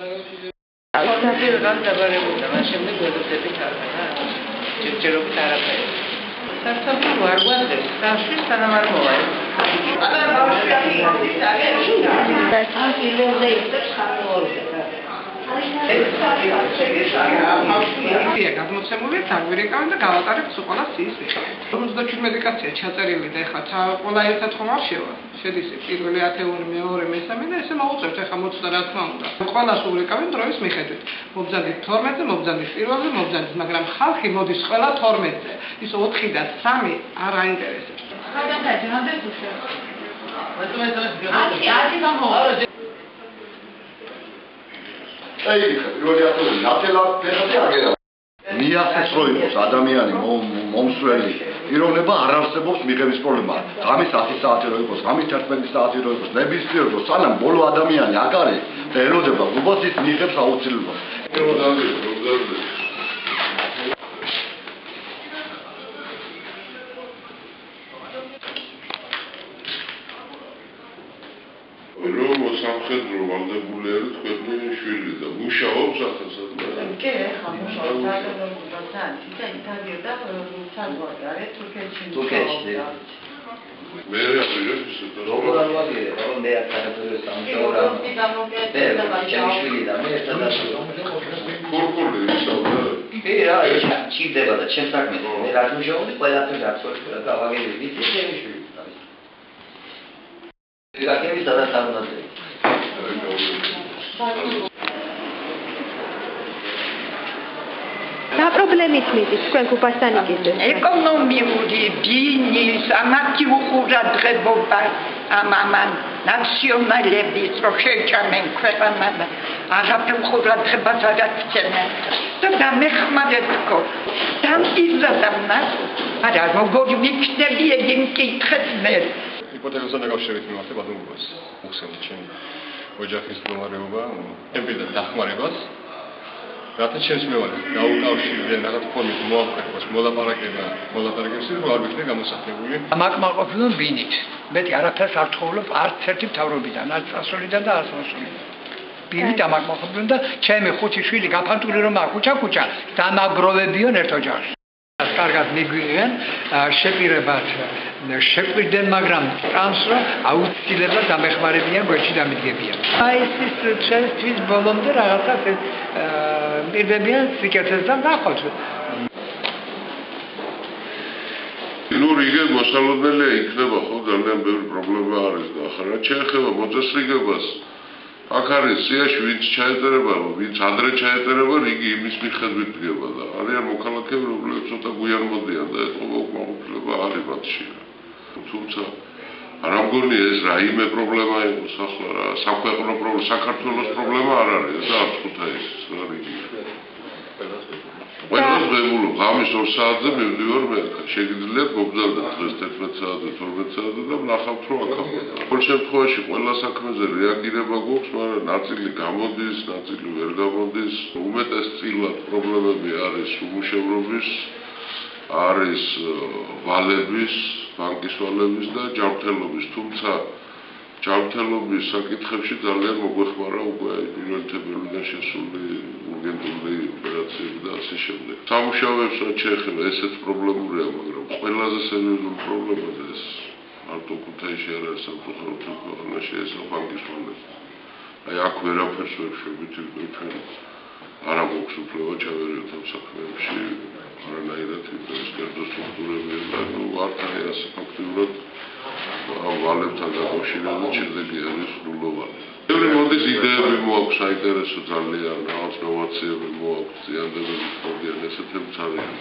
Australia დაბარებულდა, მას შემდეგ ველოსიპედით არაა. ჯერჯერობით არაფერი. საერთოდ არ გვაძლევს, სამში სანამ არ მოვა. არა, ბავშვი არის აგერში. და სამილოზე იწევს ხანმოორზე. გადმოცემულია დაგვირეკავენ და გავატარებთ ყველას ის. 57 კაცია ჩაწერილი და ეხლა ყველა ერთად ხომ არ შევა. შედის პირველი ათეული, მეორე, მესამე და ესე მოვუწევთ ეხლა 20 რა თქმა უნდა. ყველას უვრეკავენ დროის მიხედვით. მობრძანდით 12-ზე, მობრძანდით 1-ზე, მობრძანდით, მაგრამ ხალხი მოდის ყველა 12-ზე. ის 4 და 3 არ აინტერესებს. აი, პირველი ათეული ნათელა ფეხზე აგერა. მიახსენს რომ იყოს ადამიანი მომსვლელი პიროვნება არ არსებობს მიღების პრობლემა. ღამის 10 საათი რო იყოს, ღამის 11 საათი რო იყოს, ნებისმიერ დროს სანამ ბოლო ადამიანი აქ არის და ელოდება გუბას ის მიიღებს აუცილებლად. რომ სამხედრო ვალდებული არის თქვენი შვილი და მუშაობს ახალსადმე. კი, ხა მუშაობს საკანონმდებლობთან, და იტალია და საზღვარი არის თურქეთში. მე რეალურად ისე როგორ არ ვაგერე, რომ მე აქ საქართველოს სამუშაო შვილი და მე ერთადაც კორკოლი ისაუბრა. კი რა, ჩიდება და ჩემს საქმეზე მე რაც მუშაობდი ყველაფერს აბსოლუტურად და გავაგერე ვიცი ჩემი შვილი. Какими тогда там надо? რა პრობლემით მიდის თქვენ გუბასთან იგივე? ეკონომიური ბიზნეს, ამათი უყურადღებობა ამან ნაციონალების რო შეჭამენ ქვეყანა და არაფერ უყურადღებას არ აქცევენ. და დამეხმარებკო. დამიზადამნა. არა, როგორ მიქნები ეგ მკითხეთ მე. იპოთეკასთან დაკავშირებით მიმართებ ადამიანობას. მოხსენეთ ჩემი ოჯახის მდგომარეობა, ემპირდა დახმარებას. რათა ჩემს მევალე გაუკავშირდნენ რაღაც ფორმით მოახერხოს მოლაპარაკებებს რომ არ ვიქნე გამოსახებული. ამაკმაყოფილონ ბინით. მეტი არაფერს არ თხოვლობ არც ერთი მთავრობიდან, არც წასვლიდან და არც მოსვლიდან. ბინით ამაკმაყოფილონ და ჩემი 5 შვილი გაფანტული რომ აქუჩა დამაგროვებიონ ერთ ოჯახში. კარგად მიგვიღენ შეპირებათ შეკვირდნენ, მაგრამ წამს რომ აუცილებლად დამეხმარებიან გვერდში დამიდგებიან. აი ეს ჩვენთვის ბოლომდე რაღაცას პირდებიან სიკეთეს და ნახოთ. ნუ რიგე მოსალოდნელია იქნება ხო ძალიან ბევრი პრობლემა არის და ახლა შეეხება მოწესრიგებას აქ არის სიაში ვინც ჩაეწერება, ვინც ადრე ჩაეწერება, რიგი იმის მიხედვით დგება და არიან მოქალაქეები, რომლებიც ცოტა გვიან მოდიან და ეთყობა უკმაყოფილება არის მათში. თუმცა არ მგონია ეს რაიმე პრობლემა იყოს ახლა რა, საქვეყნო პრობლემა, საქართველოს პრობლემა არ არის და არც ქუთაისის რა რიგი. ყველას ვებულობ, ღამის 2 საათზე მივდივარ მე, შეგიძლიათ მობრძანდეთ დღეს 11 საათზე, 12 საათზე და ვნახავთ რომ აქამდე. ყოველ შემთხვევაში ყველა საქმეზე რეაგირება გვაქვს, მაგრამ ნაწილი გამოდის, ნაწილი ვერ გამოდის. უმეტესწილად პრობლემები არის უმუშევრობის, არის ვალების, ბანკის ვალების და ჯანმრთელობის, თუმცა ჯანმრთელობის საკითხებში ძალიან მოგვეხმარა უკვე პირველი თებერვლიდან შესული urgentული ოპერაციები და ასე შემდეგ. სამუშაოებს რაც შეეხება ესეც პრობლემურია, მაგრამ ყველაზე სერიოზული პრობლემა ეს მარტო ქუთაისში არ არის სამწუხაროდ ქვეყანაში ეს ბანკის ვალები. აი აქ ვერაფერს ვერ შვებით, ჩვენ არა გვაქვს უფლება ჩავერიოთ ამ საქმეებში, არანაირად ის კერძო სტრუქტურები და ვართ აი ასე ფაქტიურად ამ ვალებთან დაკავშირებით შედეგი არის ნულოვანი. ბევრი მოდის იდეები მოაქვს საინტერესო ძალიან, რაღაც ნოვაციები მოაქვს, ზიანდებები ხდებიან, ესეთებიც არიან.